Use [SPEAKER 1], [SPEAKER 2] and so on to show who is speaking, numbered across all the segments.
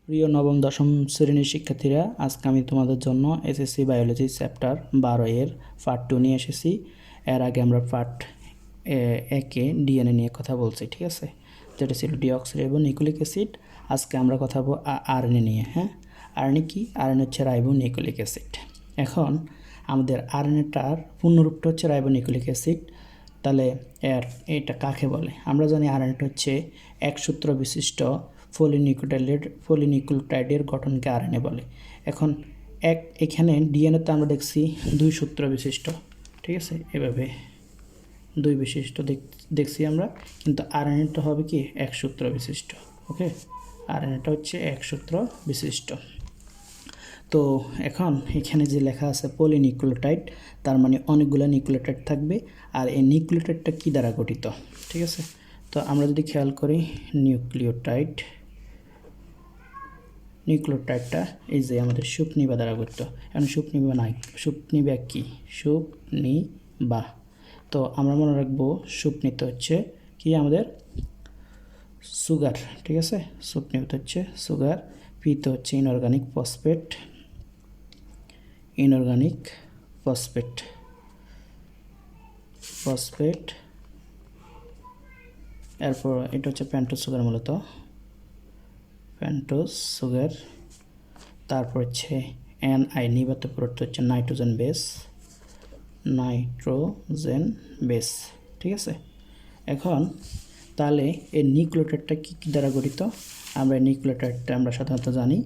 [SPEAKER 1] প্রিয় নবম দশম শ্রেণীর শিক্ষার্থীরা, আজকে আমি তোমাদের জন্য এসএসসি বায়োলজি চ্যাপ্টার 12 এর পার্ট 2 নিয়ে এসেছি। এর আগে আমরা পার্ট একে ডিএনএ নিয়ে কথা বলছি, ঠিক আছে, যেটা ছিল ডিঅক্সিরাইবো নিউক্লিক অ্যাসিড। আজকে আমরা কথা বলবো আরএনএ নিয়ে। হ্যাঁ, আরএনএ কি? আরএনএ হচ্ছে রাইবো নিউক্লিক অ্যাসিড। এখন আমাদের আরএনএটার পূর্ণরূপটা হচ্ছে রাইবো নিউক্লিক অ্যাসিড। তাহলে এটা কাকে বলে? আমরা জানি আরএনএটা হচ্ছে এক সূত্র বিশিষ্ট পলিনিউক্লিওটাইডের গঠনকে আরএনএ বলে। এখন এখানে ডিএনএতে আমরা দেখছি দুই সূত্র বিশিষ্ট, ঠিক আছে, এভাবে দুই বিশিষ্ট দেখছি আমরা, কিন্তু আরএনএটা হবে কি এক সূত্র বিশিষ্ট। ওকে, আরএনএটা হচ্ছে এক সূত্র বিশিষ্ট। তো এখন এখানে যে লেখা আছে পলিনিউক্লিওটাইড, তার মানে অনেকগুলো নিউক্লিওটাইড থাকবে। আর এই নিউক্লিওটাইডটা কী দ্বারা গঠিত? ঠিক আছে, তো আমরা যদি খেয়াল করি নিউক্লিওটাইডটা এই যে আমাদের সুপনিবা দ্বারা গঠিত। এখন সুপনিবা নাই, সুপনিবা কি? সুপনিবা। তো আমরা মনে রাখবো সুপনিতে হচ্ছে কি আমাদের সুগার, ঠিক আছে, সুপনিতে হচ্ছে সুগার। পিতে হচ্ছে ইনঅর্গানিক ফসফেট। এরপর এটা হচ্ছে পেন্টোজ সুগার, মূলত পেন্টোজ সুগার। তারপর হচ্ছে NI, নিবাত পদার্থ হচ্ছে নাইট্রোজেন বেস, ঠিক আছে। এখন তাহলে এই নিউক্লিওটাইডটা কী দ্বারা গঠিত? আমরা নিউক্লিওটাইডটা আমরা সাধারণত জানি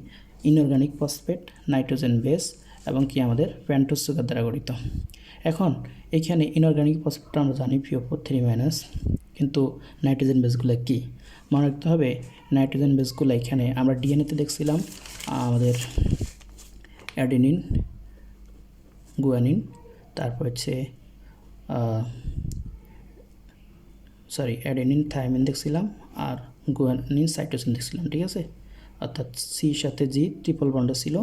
[SPEAKER 1] ইনঅর্গানিক ফসফেট, নাইট্রোজেন বেস এবং কি আমাদের পেন্টোজ সুগার দ্বারা গঠিত। এখন এখানে ইনঅর্গানিক ফসফেটটা আমরা জানি PO4 3-, কিন্তু নাইট্রোজেন বেসগুলো কি মনে রাখতে হবে। নাইট্রোজেন বেসগুলো এখানে আমরা ডিএনএতে দেখছিলাম আমাদের অ্যাডেনিন, গুয়ানিন, তারপর হচ্ছে অ্যাডেনিন থাইমিন দেখছিলাম, আর গুয়ানিন সাইটোসিন দেখছিলাম, ঠিক আছে। অর্থাৎ সির সাথে জি ট্রিপল বন্ড ছিল,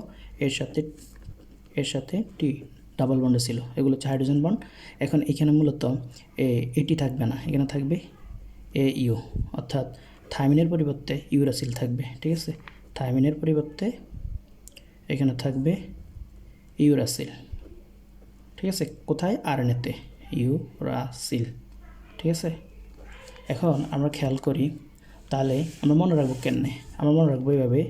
[SPEAKER 1] এর সাথে টি ডাবল বন্ড ছিল, এগুলো হচ্ছে হাইড্রোজেন বন্ড। এখন এখানে মূলত এটি থাকবে না, এখানে থাকবে AU, অর্থাৎ থাইমিনের পরিবর্তে ইউরাসিল থাকবে, ঠিক আছে। থাইমিনের পরিবর্তে এখানে থাকবে ইউরাসিল, ঠিক আছে। কোথায়? আরএনএতে ইউরাসিল, ঠিক আছে। এখন আমরা খেয়াল করি, তাহলে আমরা মনে রাখবো কেমনে? আমরা মনে রাখবো এইভাবে,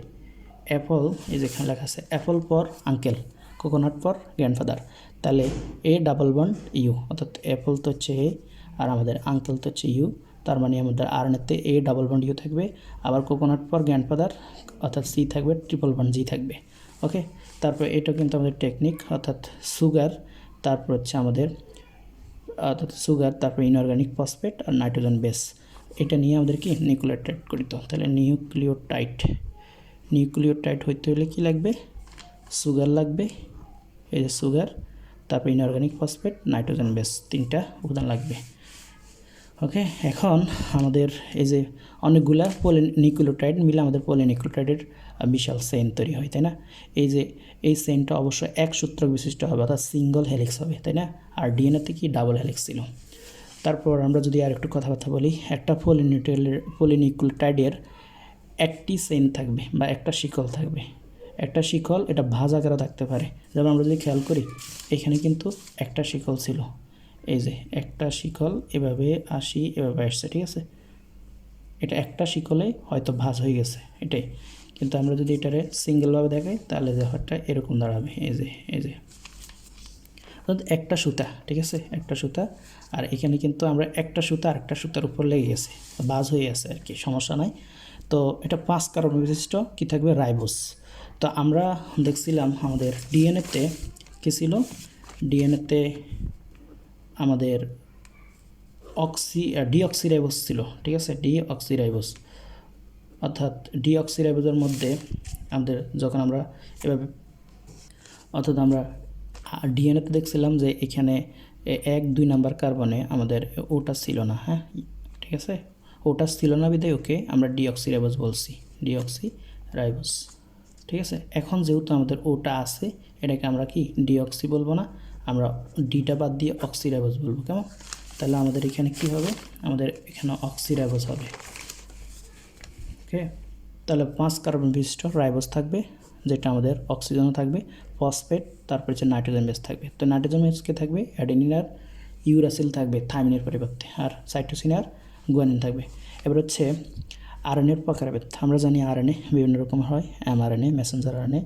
[SPEAKER 1] অ্যাপল, এই যেখানে লেখা আছে Apple for uncle, coconut for grandfather. তাহলে A ডাবল বন্ড ইউ, অর্থাৎ অ্যাপল তো হচ্ছে A আর আমাদের আঙ্কেল তো হচ্ছে ইউ, তার মানে আমাদের আরএনএতে A ডাবল বন্ড ইউ থাকবে। আবার কোকোনাট ফর গ্র্যান্ডফাদার অর্থাৎ C থাকবে, ট্রিপল বন্ড জি থাকবে। ওকে, তারপর এটা কিন্তু আমাদের টেকনিক, অর্থাৎ সুগার, তারপর হচ্ছে আমাদের তারপর ইনঅর্গানিক ফসফেট আর নাইট্রোজেন বেস, এটা নিয়ে আমাদের কি নিউক্লিওটাইড গঠিত। তাহলে নিউক্লিওটাইড হইতে হলে কি লাগবে? সুগার লাগবে, এই যে সুগার, তারপর ইনঅর্গানিক ফসফেট, নাইট্রোজেন বেস, তিনটা উপাদান লাগবে। ওকে, এখন আমাদের এই যে অনেকগুলা নিউক্লিওটাইড মিলে আমাদের পলিনিউক্লিওটাইডের বিশাল চেইন তৈরি হয়, তাই না? এই চেইনটা অবশ্যই এক সূত্র বিশিষ্ট হবে, অর্থাৎ সিঙ্গল হেলিক্স হবে, তাই না? আর ডিএনএতে কি ডাবল হেলিক্স ছিল। তারপর আমরা যদি আর একটু কথাবার্তা বলি, একটা পলিনিউক্লিওটাইডের একটি চেইন থাকবে বা একটা শিকল থাকবে। একটা শিকল, এটা ভাঁজ আকারে থাকতে পারে। যেমন আমরা যদি খেয়াল করি, এখানে কিন্তু একটা শিকল ছিল, এই যে একটা শিকল এভাবে এভাবে আসছে, ঠিক আছে। এটা একটা শিকলে হয়তো ভাঁজ হয়ে গেছে, এটাই। কিন্তু আমরা যদি এটারে সিঙ্গেলভাবে দেখাই, তাহলে ব্যাপারটা এরকম দাঁড়াবে, এই যে অর্থাৎ একটা সুতা, ঠিক আছে, একটা সুতা। আর এখানে কিন্তু আমরা একটা সুতা আর একটা সুতার উপর লেগে গেছে, ভাঁজ হয়ে আছে আর কি, সমস্যা নাই। তো এটা 5 কার্বন বিশিষ্ট কি থাকবে? রাইবোস। তো আমরা দেখছিলাম আমাদের ডিএনএতে কী ছিল? ডিএনএতে আমাদের ডিঅক্সিরাইবোস ছিল, ঠিক আছে, ডিঅক্সিরাইবোস। অর্থাৎ ডিঅক্সিরাইবোসের মধ্যে আমাদের যখন আমরা এভাবে, অর্থাৎ আমরা ডিএনএতে দেখছিলাম যে এখানে 1-2 নাম্বার কার্বনে আমাদের ওটা ছিল না, হ্যাঁ, ঠিক আছে, ওটা ছিল না বিধায় ওকে আমরা ডিঅক্সিরাইবোস বলছি, ডিঅক্সিরাইবোস, ঠিক আছে। এখন যেহেতু আমাদের ওটা আছে, এটাকে আমরা কি ডিঅক্সি বলবো না, আমরা ডিটা বাদ দিয়ে অক্সিরাইবোস বলবো, কেমন? তাহলে আমাদের এখানে কি হবে? আমাদের এখানে অক্সিরাইবোস হবে। ওকে, তাহলে 5 কার্বন বিশিষ্ট রাইবোজ থাকবে, যেটা আমাদের অক্সিজেনও থাকবে, ফসফেট, তারপর হচ্ছে নাইট্রোজেন বেস থাকবে। তো নাইট্রোজেন বেসকে থাকবে অ্যাডেনিন আর ইউরাসিল থাকবে থাইমিনের পরিবর্তে, আর সাইটোসিন আর গুয়ানিন থাকবে। এবার হচ্ছে আরএনএর প্রকারভেদ। আমরা জানি আরএনএ বিভিন্ন রকম হয়, এমআরএনএ, মেসেঞ্জার আরএনএ,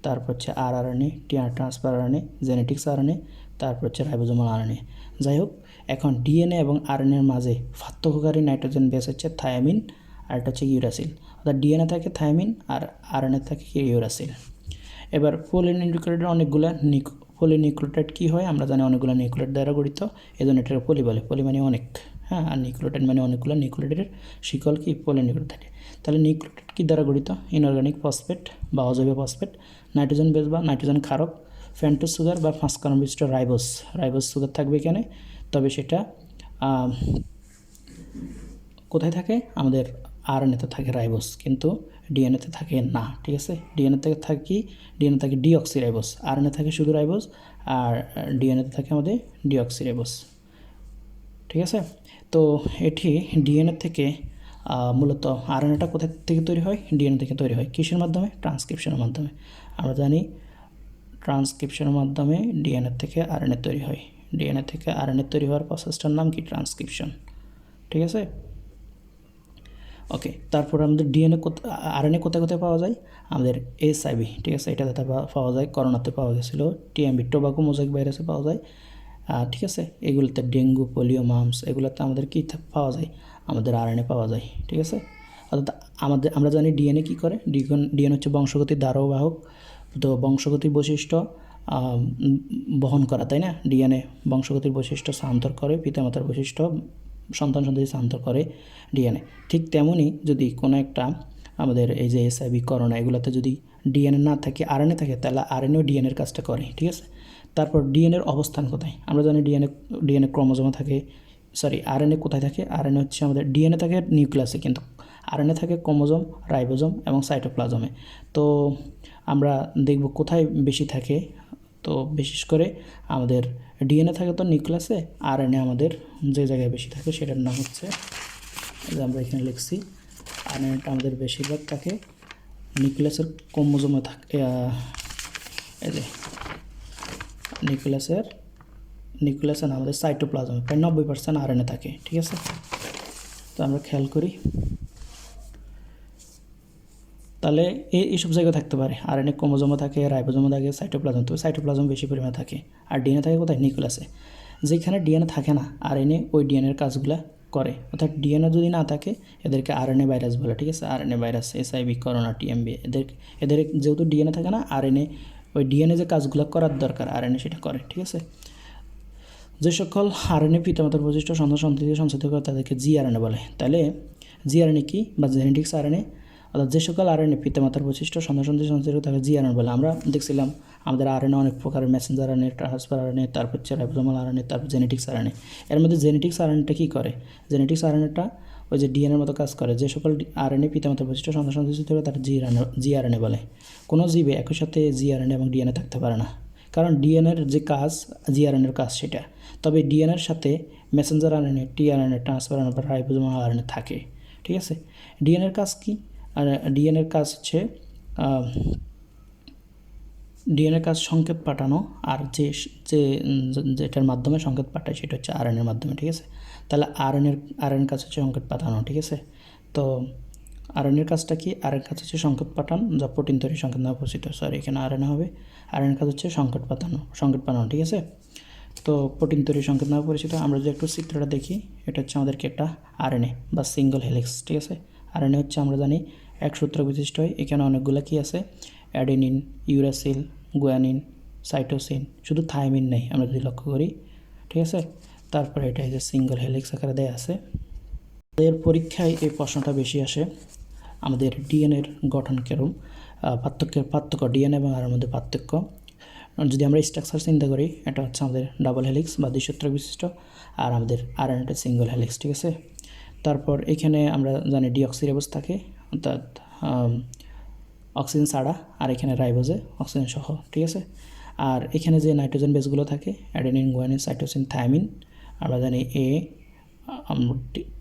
[SPEAKER 1] তারপর হচ্ছে rRNA, transfer RNA, genetics RNA, তারপর হচ্ছে রাইবোজোমাল আরএনএ। যাই হোক, এখন ডিএনএ এবং আরএনএর মাঝে পার্থক্যকারী নাইট্রোজেন বেস হচ্ছে থায়ামিন, আর এটা হচ্ছে ইউরাসিল। অর্থাৎ ডিএনএ থাকে থায়ামিন আর আরএনএ থাকে ইউরাসিল। এবার পলিনিউক্লিওটাইডের অনেকগুলো পলিনিউক্লিওটাইড কী হয় আমরা জানি, অনেকগুলো নিউক্লিওটাইড দ্বারা গঠিত, এই জন্য এটাকে পলি বলে। পলি মানে অনেক, হ্যাঁ, আর নিউক্লিওটাইড মানে অনেকগুলো নিউক্লিওটাইডের শিকল কি পলিনিউক্লিওটাইড। তাহলে নিউক্লিওটাইড কী দ্বারা গঠিত? ইনঅর্গানিক ফসফেট বা অজৈব ফসফেট, নাইট্রোজেন বেস বা নাইট্রোজেন ক্ষারক, ফ্যান্টোজ সুগার বা 5 কার্বন বিশিষ্ট রাইবোজ সুগার থাকবে এখানে। তবে সেটা কোথায় থাকে? আমাদের আরএনএতে থাকে রাইবোজ, কিন্তু ডিএনএতে থাকে না, ঠিক আছে? ডিএনএতে থাকে ডিঅক্সিরাইবোজ, আরএনএ থাকে শুধু রাইবোজ, আর ডিএনএতে থাকে আমাদের ডিঅক্সিরাইবোজ, ঠিক আছে? তো এটি ডিএনএ থেকে মূলত আরএনএটা কোথা থেকে তৈরি হয়? ডিএনএ থেকে তৈরি হয়। কিসের মাধ্যমে? ট্রান্সক্রিপশনের মাধ্যমে। আমরা জানি ট্রান্সক্রিপশনের মাধ্যমে ডিএনএ থেকে আরএনএ তৈরি হয়। ডিএনএ থেকে আরএনএ তৈরি হওয়ার প্রসেসটার নাম কি? ট্রান্সক্রিপশন, ঠিক আছে? ওকে, তারপর আমাদের আরএনএ কোথায় কোথায় পাওয়া যায়? আমাদের এসআইভি, ঠিক আছে, এটাতে পাওয়া যায়, করোনাতে পাওয়া গেছিলো, টিএমবি টোবাকো মোজাইক ভাইরাসে পাওয়া যায়, ঠিক আছে? এগুলোতে ডেঙ্গু, পোলিও, মামস, এগুলোতে আমাদের কী পাওয়া যায়? আমাদের আরএনএ পাওয়া যায়, ঠিক আছে? অর্থাৎ আমরা জানি ডিএনএ কী করে? ডিএনএ হচ্ছে বংশগতির ধারবাহক। তো বংশগতির বৈশিষ্ট্য বহন করা, তাই না? ডিএনএ বংশগতির বৈশিষ্ট্য স্থানান্তর করে, পিতামাতার বৈশিষ্ট্য সন্তান সন্ততি স্থানান্তর করে ডিএনএ। ঠিক তেমনই যদি কোনো একটা আমাদের এই যে এসআইভি, করোনা, এগুলোতে যদি ডিএনএ না থাকে, আরএনএ থাকে, তাহলে আরএনএও ডিএনএর কাজটা করে, ঠিক আছে? তারপর ডিএনএর অবস্থান কোথায়? আমরা জানি ডিএনএ ক্রোমোজোমে থাকে, আরএনএ কোথায় থাকে? আরএনএ হচ্ছে আমাদের ডিএনএ থাকে নিউক্লিয়াসে, কিন্তু আরএনএ থাকে ক্রোমোজোম, রাইবোজোম এবং সাইটোপ্লাজমে। তো আমরা দেখব কোথায় বেশি থাকে। তো বিশেষ করে আমাদের ডিএনএ থাকে তো নিউক্লিয়াসে, আরএনএ আমাদের যে জায়গায় বেশি থাকে সেটার নাম হচ্ছে, আমরা এখানে লিখছি, আরএনএটা আমাদের বেশিরভাগ থাকে নিউক্লিয়াসের ক্রোমোজোমে থাকে, এই যে নিউক্লিয়াসে না, আমাদের সাইটোপ্লাজমে প্রায় 90% আরএনএ থাকে, ঠিক আছে? তো আমরা খেয়াল করি, তাহলে এইসব জায়গায় থাকতে পারে। আরএনএ ক্রোমোজোমে থাকে, রাইবোজোমে থাকে, সাইটোপ্লাজম, তো সাইটোপ্লাজম বেশি পরিমাণে থাকে। আর ডিএনএ থাকে কোথায়? নিউক্লিয়াসে। যেখানে ডিএনএ থাকে না, আরএনএ ওই ডিএনএর কাজগুলো করে। অর্থাৎ ডিএনএ যদি না থাকে, এদেরকে আরএনএ ভাইরাস বলে, ঠিক আছে? RNA virus, SIV, corona, TMB, এদের যেহেতু ডিএনএ থাকে না, আরএনএ ওই ডিএনএ যে কাজগুলো করার দরকার আরএনএ সেটা করে, ঠিক আছে? যে সকল আরএনএ পিতামাতার বৈশিষ্ট্য সন্তান সন্ততিকে সঞ্চারিত করে তাদেরকে জিআরএনএ বলে। তাহলে জিআরএনএ কি? বা জেনেটিক্স আরএনএ, অর্থাৎ যে সকল আরএনএ পিতামাতার বৈশিষ্ট্য সন্তান সন্ততি সঞ্চারিত করে তাকে জিআরএনএ বলে। আমরা দেখছিলাম আমাদের আরএনএ অনেক প্রকারের, মেসেঞ্জার আরএনএ, ট্রান্সফার আরএনএ, তারপর হচ্ছে রাইবোজোমাল আরএনএ, তারপর জেনেটিক্স আরএনএ। এর মধ্যে জেনেটিক্স আরএনএটা কী করে? জেনেটিক্স আরএনএটা ওই যে ডিএনএর মতো কাজ করে। যে সকল আরএনএ পিতামাতার বৈশিষ্ট্য সন্তান সন্ততি করে তার জিআরএনএ বলে। কোনো জীবে একই সাথে জিআরএনএ এবং ডিএনএ থাকতে পারে না, কারণ ডিএনএর যে কাজ জিআরএনএর কাজ সেটা। তবে ডিএনএর সাথে Messenger RNA, tRNA, transfer RNA বা রাইবোজোমাল আরএনএ থাকে, ঠিক আছে? ডিএনএর কাজ কি? আর ডিএনএর কাজ হচ্ছে ডিএনএর কাজ সংকেত পাঠানো, আর যেটার মাধ্যমে সংকেত পাঠায় সেটা হচ্ছে আরএনএর মাধ্যমে, ঠিক আছে? তাহলে আরএনএর কাজ হচ্ছে সংকেত পাঠানো, ঠিক আছে? তো আরএনএর কাজটা কি? আরএনএর কাজ হচ্ছে সংকেত পাঠান, যা প্রোটিন তৈরি সংকেত নামে পরিচিত। এখানে আরএনএ হবে। আরএনএর কাজ হচ্ছে সংকেত পাঠানো, ঠিক আছে? তো প্রোটিন তৈরি সংকেত নামে পরিচিত। আমরা যদি একটু চিত্রটা দেখি, এটা হচ্ছে আমাদেরকে একটা আরএনএ বা সিঙ্গল হেলিক্স, ঠিক আছে? আরএনএ হচ্ছে আমরা জানি এক সূত্র বিশিষ্ট হয়। এখানে অনেকগুলো কি আছে? অ্যাডেনিন, ইউরাসিল, গুয়ানিন, সাইটোসিন, শুধু থাইমিন নেই আমরা যদি লক্ষ্য করি, ঠিক আছে? তারপরে এটা যে সিঙ্গল হেলিক্স আকারে দেয়া আছে। এর পরীক্ষায় এই প্রশ্নটা বেশি আসে, আমাদের ডিএনএর গঠন কেরম, পার্থক্য ডিএনএ এবং আরএনএর মধ্যে পার্থক্য। যদি আমরা স্ট্রাকচার চিন্তা করি, এটা হচ্ছে আমাদের ডাবল হেলিক্স বা দ্বিসূত্র বিশিষ্ট, আর আমাদের আরএনএটা সিঙ্গল হেলিক্স, ঠিক আছে? তারপর এখানে আমরা জানি ডিঅক্সিরাইবোজ থাকে, অর্থাৎ অক্সিজেন ছাড়া, আর এখানে রাইবোজে অক্সিজেন সহ, ঠিক আছে? আর এখানে যে নাইট্রোজেন বেসগুলো থাকে, অ্যাডেনিন, গুয়ানিন, সাইটোসিন, থায়ামিন, আমরা জানি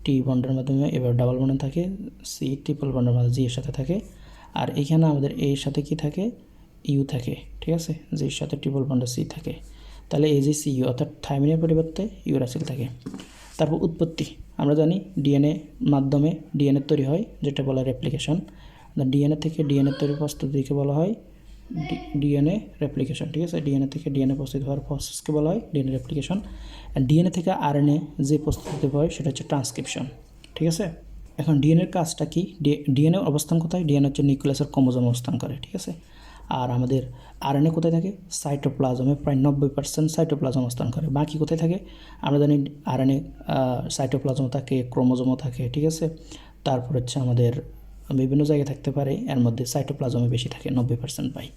[SPEAKER 1] টি বন্ডের মাধ্যমে এবার ডাবল বন্ডে থাকে, সি ট্রিপল বন্ডের মাধ্যমে জি এর সাথে থাকে। আর এখানে আমাদের এর সাথে কি থাকে, ইউ থাকে, ঠিক আছে, জির সাথে ট্রিপল বন্ডে সি থাকে। তাহলে এই যে সি ইউ অর্থাৎ থাইমিনের পরিবর্তে ইউরাসিল থাকে। তারপর উৎপত্তি, আমরা জানি ডিএনএ মাধ্যমে ডিএনএ তৈরি হয়, যেটা বলা রেপ্লিকেশন। ডিএনএ থেকে ডিএনএ তৈরির প্রস্তুতিকে বলা হয় ডিএনএ রেপ্লিকেশন, ঠিক আছে। ডিএনএ থেকে ডিএনএ প্রস্তুত হওয়ার প্রসেসকে বলা হয় ডিএনএ রেপ্লিকেশন। আর ডিএনএ থেকে আরএনএ যে প্রস্তুতি হয় সেটা হচ্ছে ট্রান্সক্রিপশন, ঠিক আছে। এখন ডিএনএর কাজটা কি, ডিএনএ অবস্থান কোথায়, ডিএনএ হচ্ছে নিউক্লিয়াসের ক্রোমোজোমে অবস্থান করে, ঠিক আছে। আর আমাদের আরএনএ কোথায় থাকে, সাইটোপ্লাজমে, প্রায় 90% সাইটোপ্লাজম অবস্থান করে। বাকি কোথায় থাকে, আমরা জানি আরএনএ সাইটোপ্লাজম থাকে, ক্রোমোজোমও থাকে, ঠিক আছে। তারপর হচ্ছে আমাদের বিভিন্ন জায়গায় থাকতে পারে, এর মধ্যে সাইটোপ্লাজমে বেশি থাকে, 90% পাই।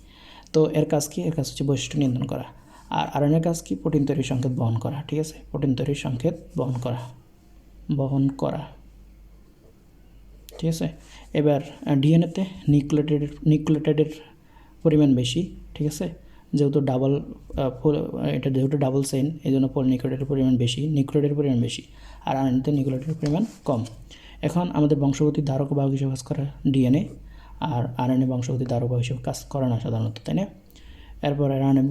[SPEAKER 1] তো এর কাজ কি, এর কাজ হচ্ছে বৈশিষ্ট্য নিয়ন্ত্রণ করা। আর আরএনএর কাজ কি, প্রোটিন তৈরির সংকেত বহন করা, ঠিক আছে, প্রোটিন তৈরির সংকেত বহন করা, ঠিক আছে। এবার ডিএনএতে নিউক্লিওটাইডের পরিমাণ বেশি, ঠিক আছে, যেহেতু ডাবল চেইন, এই জন্য পলিনিউক্লিওটাইডের পরিমাণ বেশি, নিউক্লিওটাইডের পরিমাণ বেশি। আর আরএনএতে নিউক্লিওটাইডের পরিমাণ কম। এখন আমাদের বংশগতি ধারক বাহক হিসেবে কাজ করে ডিএনএ, আর আরএনএ বংশগতি ধারক বাহক হিসেবে কাজ করে না সাধারণত, তাই না। এরপর আরএনএ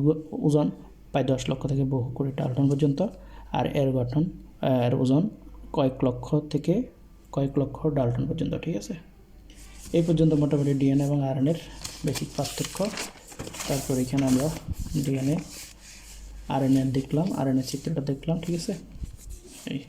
[SPEAKER 1] ওজন প্রায় 10 লক্ষ থেকে বহু কোটি ডাল্টন পর্যন্ত। আর এর গঠন, এর ওজন কয়েক লক্ষ ডাল্টন পর্যন্ত, ঠিক আছে। এই পর্যন্ত মোটামুটি ডিএনএ এবং আরএনএর বেসিক পার্থক্য। তারপর এখানে আমরা ডিএনএ আরএনএ দেখলাম, আরএনএ চিত্রটা দেখলাম, ঠিক আছে। এই